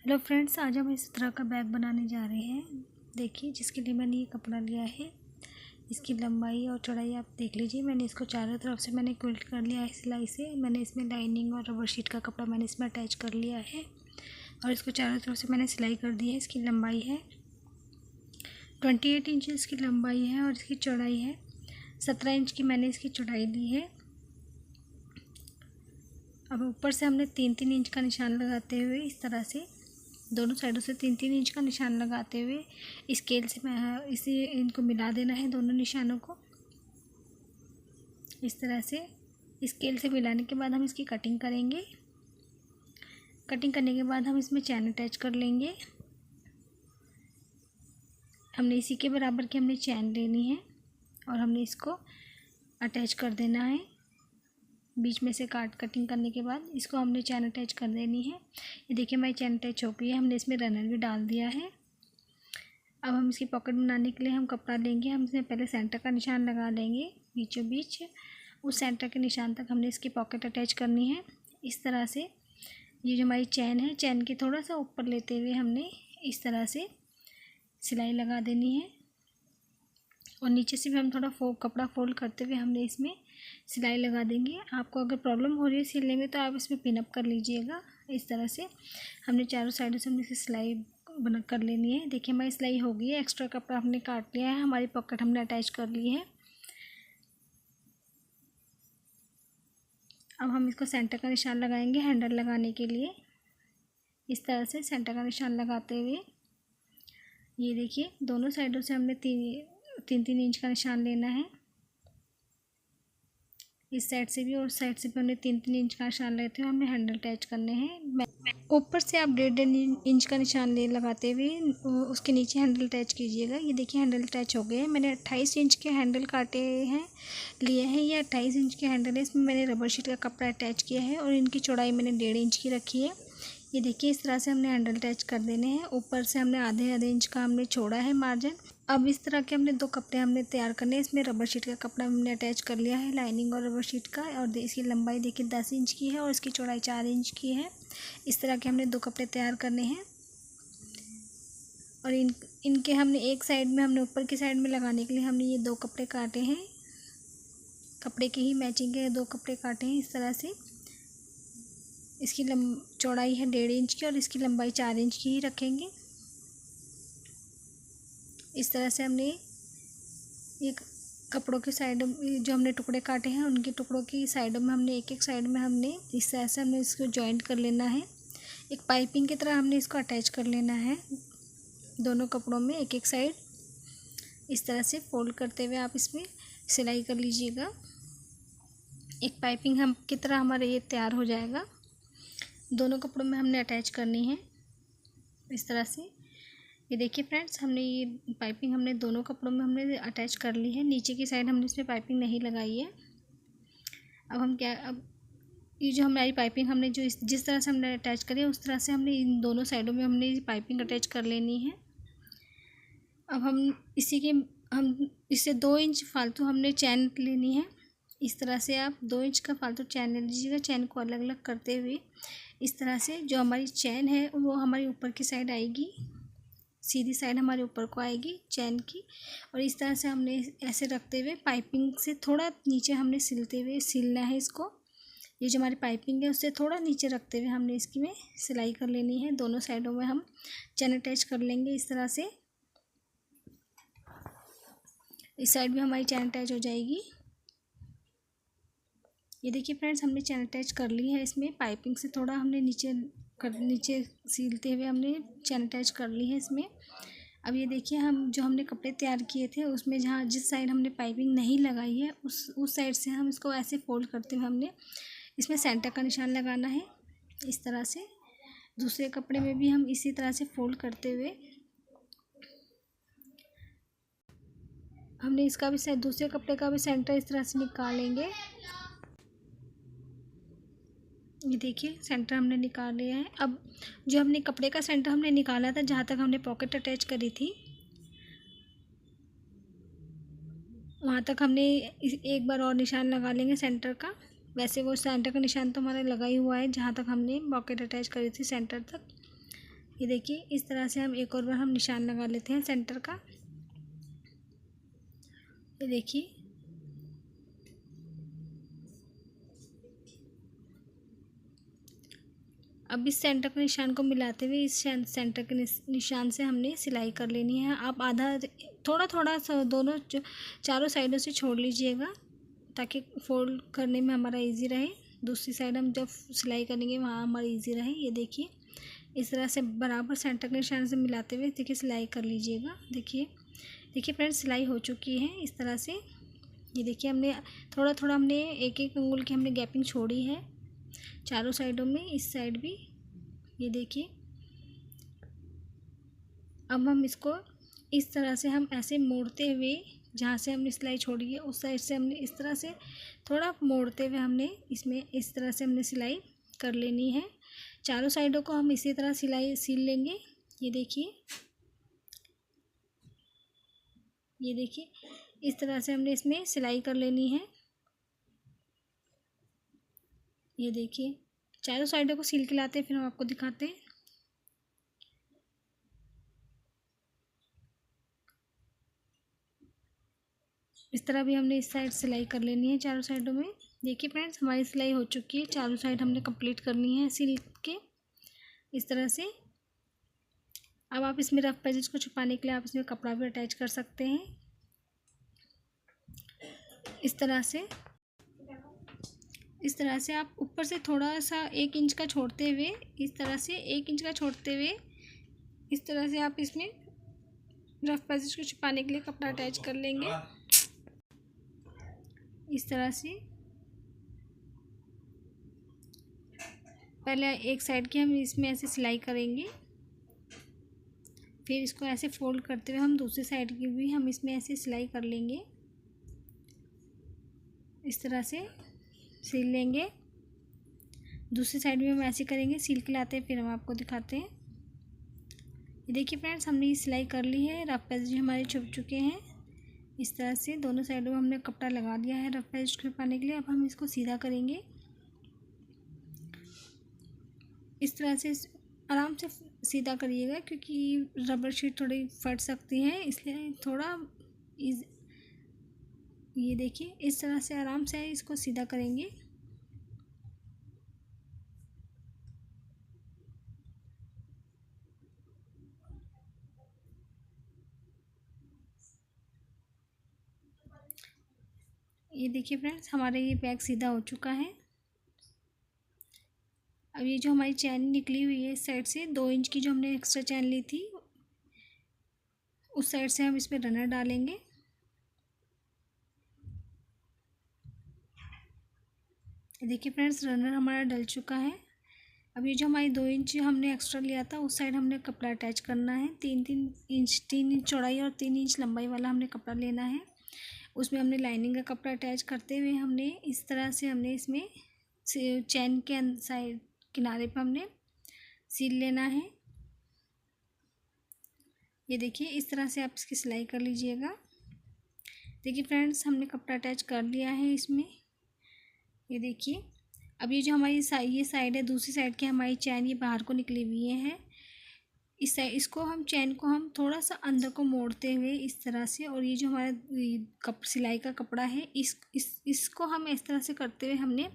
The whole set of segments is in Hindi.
हेलो फ्रेंड्स, आज हम इस तरह का बैग बनाने जा रहे हैं। देखिए, जिसके लिए मैंने ये कपड़ा लिया है, इसकी लंबाई और चौड़ाई आप देख लीजिए। मैंने इसको चारों तरफ से मैंने क्विल्ट कर लिया है सिलाई से। मैंने इसमें लाइनिंग और रबर शीट का कपड़ा मैंने इसमें अटैच कर लिया है और इसको चारों तरफ से मैंने सिलाई कर दी है। इसकी लंबाई है 28 इंच इसकी लंबाई है और इसकी चौड़ाई है 17 इंच की मैंने इसकी चौड़ाई ली है। अब ऊपर से हमने 3-3 इंच का निशान लगाते हुए इस तरह से दोनों साइडों से 3-3 इंच का निशान लगाते हुए स्केल से मैं इसे इनको मिला देना है। दोनों निशानों को इस तरह से स्केल से मिलाने के बाद हम इसकी कटिंग करेंगे। कटिंग करने के बाद हम इसमें चैन अटैच कर लेंगे। हमने इसी के बराबर की हमने चैन लेनी है और हमने इसको अटैच कर देना है। बीच में से कटिंग करने के बाद इसको हमने चैन अटैच कर देनी है। ये देखिए, हमारी चैन अटैच हो गई है। हमने इसमें रनर भी डाल दिया है। अब हम इसकी पॉकेट बनाने के लिए हम कपड़ा लेंगे। हम इसमें पहले सेंटर का निशान लगा लेंगे बीचों बीच। उस सेंटर के निशान तक हमने इसकी पॉकेट अटैच करनी है। इस तरह से ये जो हमारी चैन है, चैन के थोड़ा सा ऊपर लेते हुए हमने इस तरह से सिलाई लगा देनी है और नीचे से भी हम थोड़ा कपड़ा फोल्ड करते हुए हमने इसमें सिलाई लगा देंगे। आपको अगर प्रॉब्लम हो रही है सिलने में तो आप इसमें पिनअप कर लीजिएगा। इस तरह से हमने चारों साइडों से हमने इसे सिलाई बना कर लेनी है। देखिए, हमारी सिलाई हो गई है। एक्स्ट्रा कपड़ा हमने काट लिया है। हमारी पॉकेट हमने अटैच कर ली है। अब हम इसको सेंटर का निशान लगाएंगे हैंडल लगाने के लिए। इस तरह से सेंटर का निशान लगाते हुए ये देखिए, दोनों साइडों से हमने 3-3 इंच का निशान लेना है। इस साइड से भी और साइड से भी हमने 3-3 इंच का निशान लेते हुए हमने हैंडल अटैच करने हैं। ऊपर से आप 1.5 इंच का निशान लगाते हुए उसके नीचे हैंडल अटैच कीजिएगा। ये देखिए, हैंडल अटैच हो गए हैं। मैंने 28 इंच के हैंडल काटे हैं लिए हैं। ये 28 इंच के हैंडल है। इसमें मैंने रबर शीट का कपड़ा अटैच किया है और इनकी चौड़ाई मैंने 1.5 इंच की रखी है। ये देखिए, इस तरह से हमने हैंडल अटैच कर देने हैं। ऊपर से हमने आधे इंच का हमने छोड़ा है मार्जिन। अब इस तरह के हमने 2 कपड़े हमने तैयार करने हैं। इसमें रबर शीट का कपड़ा हमने अटैच कर लिया है, लाइनिंग और रबर शीट का। और इसकी लंबाई देखिए 10 इंच की है और इसकी चौड़ाई 4 इंच की है। इस तरह के हमने 2 कपड़े तैयार करने हैं और इनके हमने एक साइड में हमने ऊपर की साइड में लगाने के लिए हमने ये 2 कपड़े काटे हैं। कपड़े की ही मैचिंग के 2 कपड़े काटे हैं। इस तरह से इसकी चौड़ाई है 1.5 इंच की और इसकी लंबाई 4 इंच की ही रखेंगे। इस तरह से हमने एक कपड़ों के साइड जो हमने टुकड़े काटे हैं उनके टुकड़ों की साइडों में हमने एक साइड में हमने इस तरह से हमने इसको जॉइंट कर लेना है। एक पाइपिंग की तरह हमने इसको अटैच कर लेना है दोनों कपड़ों में एक साइड। इस तरह से फोल्ड करते हुए आप इसमें सिलाई कर लीजिएगा। एक पाइपिंग हम की तरह हमारा ये तैयार हो जाएगा। दोनों कपड़ों में हमने अटैच करनी है इस तरह से। ये देखिए फ्रेंड्स, हमने ये पाइपिंग हमने दोनों कपड़ों में हमने अटैच कर ली है। नीचे की साइड हमने इसमें पाइपिंग नहीं लगाई है। अब ये जो हमारी पाइपिंग हमने जो जिस तरह से हमने अटैच करी है उस तरह से हमने इन दोनों साइडों में हमने पाइपिंग अटैच कर लेनी है। अब हम इससे 2 इंच फालतू हमने चैन लेनी है। इस तरह से आप 2 इंच का फालतू चैन ले लीजिएगा। चैन को अलग अलग करते हुए इस तरह से जो हमारी चैन है वो हमारी ऊपर की साइड आएगी, सीधी साइड हमारे ऊपर को आएगी चैन की। और इस तरह से हमने ऐसे रखते हुए पाइपिंग से थोड़ा नीचे हमने सिलते हुए सिलना है इसको। ये जो हमारी पाइपिंग है उससे थोड़ा नीचे रखते हुए हमने इसकी में सिलाई कर लेनी है। दोनों साइडों में हम चैन अटैच कर लेंगे इस तरह से। इस साइड भी हमारी चैन अटैच हो जाएगी। ये देखिए फ्रेंड्स, हमने चैन अटैच कर ली है। इसमें पाइपिंग से थोड़ा हमने नीचे सीलते हुए हमने चैन अटैच कर ली है इसमें। अब ये देखिए, हमने कपड़े तैयार किए थे उसमें जिस साइड हमने पाइपिंग नहीं लगाई है उस साइड से हम इसको ऐसे फोल्ड करते हुए हमने इसमें सेंटर का निशान लगाना है इस तरह से। दूसरे कपड़े में भी हम इसी तरह से फोल्ड करते हुए हमने इसका भी दूसरे कपड़े का भी सेंटर इस तरह से निकालेंगे। ये देखिए, सेंटर हमने निकाल लिया है। अब जो हमने कपड़े का सेंटर हमने निकाला था, जहाँ तक हमने पॉकेट अटैच करी थी वहाँ तक हमने एक बार और निशान लगा लेंगे सेंटर का। वैसे वो सेंटर का निशान तो हमारा लगा ही हुआ है जहाँ तक हमने पॉकेट अटैच करी थी सेंटर तक। ये देखिए इस तरह से हम एक और बार हम निशान लगा लेते हैं सेंटर का। ये देखिए अब इस सेंटर के निशान को मिलाते हुए इस सेंटर के निशान से हमने सिलाई कर लेनी है। आप आधा थोड़ा थोड़ा सा दोनों चारों साइडों से छोड़ लीजिएगा ताकि फोल्ड करने में हमारा इजी रहे। दूसरी साइड हम जब सिलाई करेंगे वहाँ हमारा इजी रहे। ये देखिए इस तरह से बराबर सेंटर के निशान से मिलाते हुए देखिए सिलाई कर लीजिएगा। देखिए फ्रेंड्स सिलाई हो चुकी है इस तरह से। ये देखिए हमने थोड़ा थोड़ा हमने एक एक अंगुल की हमने गैपिंग छोड़ी है चारों साइडों में, इस साइड भी। ये देखिए अब हम इसको इस तरह से हम ऐसे मोड़ते हुए जहाँ से हमने सिलाई छोड़ी है उस साइड से हमने इस तरह से थोड़ा मोड़ते हुए हमने इसमें इस तरह से हमने सिलाई कर लेनी है। चारों साइडों को हम इसी तरह सिल लेंगे। ये देखिए इस तरह से हमने इसमें सिलाई कर लेनी है। ये देखिए चारों साइडों को सील के लाते हैं फिर हम आपको दिखाते हैं। इस तरह भी हमने इस साइड सिलाई कर लेनी है चारों साइडों में। देखिए फ्रेंड्स हमारी सिलाई हो चुकी है, चारों साइड हमने कंप्लीट करनी है सिल के इस तरह से। अब आप इसमें रफ पैचेस को छुपाने के लिए आप इसमें कपड़ा भी अटैच कर सकते हैं इस तरह से आप ऊपर से थोड़ा सा 1 इंच का छोड़ते हुए इस तरह से 1 इंच का छोड़ते हुए इस तरह से आप इसमें रफ पैचेस को छुपाने के लिए कपड़ा अटैच कर लेंगे इस तरह से। पहले एक साइड की हम इसमें ऐसे सिलाई करेंगे, फिर इसको ऐसे फोल्ड करते हुए हम दूसरी साइड की भी हम इसमें ऐसे सिलाई कर लेंगे। इस तरह से सिल लेंगे। दूसरी साइड भी हम ऐसे करेंगे, सिल के लाते हैं फिर हम आपको दिखाते हैं। ये देखिए फ्रेंड्स हमने ये सिलाई कर ली है, रफ पैच हमारे छुप चुके हैं। इस तरह से दोनों साइडों में हमने कपड़ा लगा दिया है रफ पैच छुपाने के लिए। अब हम इसको सीधा करेंगे इस तरह से। आराम से सीधा करिएगा क्योंकि रबर शीट थोड़ी फट सकती है, इसलिए थोड़ा ये देखिए इस तरह से आराम से इसको सीधा करेंगे। ये देखिए फ्रेंड्स हमारा ये बैग सीधा हो चुका है। अब ये जो हमारी चैन निकली हुई है इस साइड से 2 इंच की जो हमने एक्स्ट्रा चैन ली थी उस साइड से हम इसमें रनर डालेंगे। देखिए फ्रेंड्स रनर हमारा डल चुका है। अब ये जो हमारी 2 इंच हमने एक्स्ट्रा लिया था उस साइड हमने कपड़ा अटैच करना है। 3 इंच चौड़ाई और 3 इंच लंबाई वाला हमने कपड़ा लेना है। उसमें हमने लाइनिंग का कपड़ा अटैच करते हुए हमने इस तरह से हमने इसमें चैन के साइड किनारे पर हमने सील लेना है। ये देखिए इस तरह से आप इसकी सिलाई कर लीजिएगा। देखिए फ्रेंड्स हमने कपड़ा अटैच कर लिया है इसमें। ये देखिए अब ये जो हमारी ये साइड है, दूसरी साइड की हमारी चैन ये बाहर को निकली हुई है। इस साइड इसको हम चैन को हम थोड़ा सा अंदर को मोड़ते हुए इस तरह से, और ये जो हमारा सिलाई का कपड़ा है इसको हम इस तरह से करते हुए हमने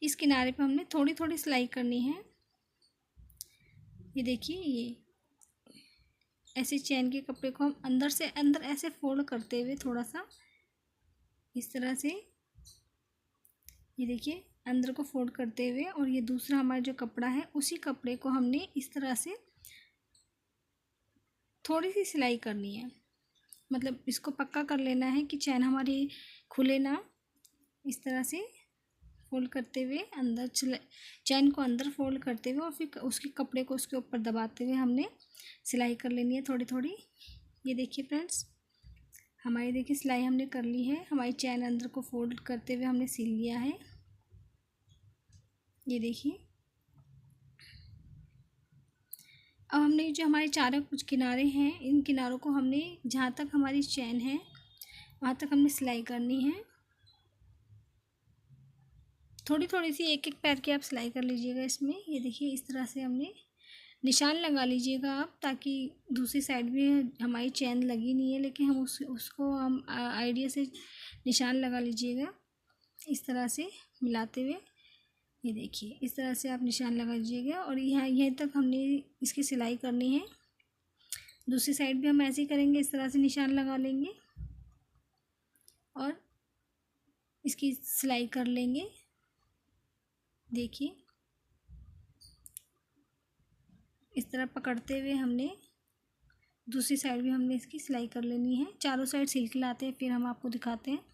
इस किनारे पे हमने थोड़ी थोड़ी सिलाई करनी है। ये देखिए ये ऐसे चैन के कपड़े को हम अंदर से अंदर ऐसे फोल्ड करते हुए थोड़ा सा इस तरह से, ये देखिए अंदर को फोल्ड करते हुए, और ये दूसरा हमारा जो कपड़ा है उसी कपड़े को हमने इस तरह से थोड़ी सी सिलाई करनी है। मतलब इसको पक्का कर लेना है कि चैन हमारी खुले ना। इस तरह से फोल्ड करते हुए अंदर चैन को अंदर फोल्ड करते हुए और फिर उसके कपड़े को उसके ऊपर दबाते हुए हमने सिलाई कर लेनी है थोड़ी थोड़ी। ये देखिए फ्रेंड्स हमारी देखिए सिलाई हमने कर ली है। हमारी चैन अंदर को फोल्ड करते हुए हमने सिल लिया है। ये देखिए अब हमने जो हमारे चारों कुछ किनारे हैं इन किनारों को हमने जहाँ तक हमारी चैन है वहाँ तक हमने सिलाई करनी है। थोड़ी थोड़ी सी एक एक पैर की आप सिलाई कर लीजिएगा इसमें। ये देखिए इस तरह से हमने निशान लगा लीजिएगा आप, ताकि दूसरी साइड भी हमारी चैन लगी नहीं है, लेकिन हम उसको हम आइडिया से निशान लगा लीजिएगा इस तरह से मिलाते हुए। ये देखिए इस तरह से आप निशान लगा लीजिएगा और यहाँ यहीं तक हमने इसकी सिलाई करनी है। दूसरी साइड भी हम ऐसे ही करेंगे, इस तरह से निशान लगा लेंगे और इसकी सिलाई कर लेंगे। देखिए इस तरह पकड़ते हुए हमने दूसरी साइड भी हमने इसकी सिलाई कर लेनी है। चारों साइड सिल के लाते हैं, फिर हम आपको दिखाते हैं।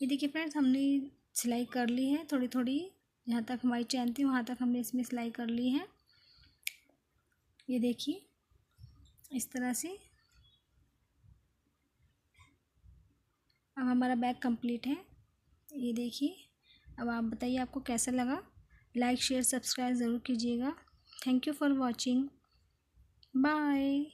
ये देखिए फ्रेंड्स, हमने सिलाई कर ली है थोड़ी थोड़ी, जहाँ तक हमारी चैन थी वहाँ तक हमने इसमें सिलाई कर ली है। ये देखिए इस तरह से अब हमारा बैग कंप्लीट है। ये देखिए, अब आप बताइए आपको कैसा लगा। लाइक शेयर सब्सक्राइब ज़रूर कीजिएगा। Thank you for watching. Bye.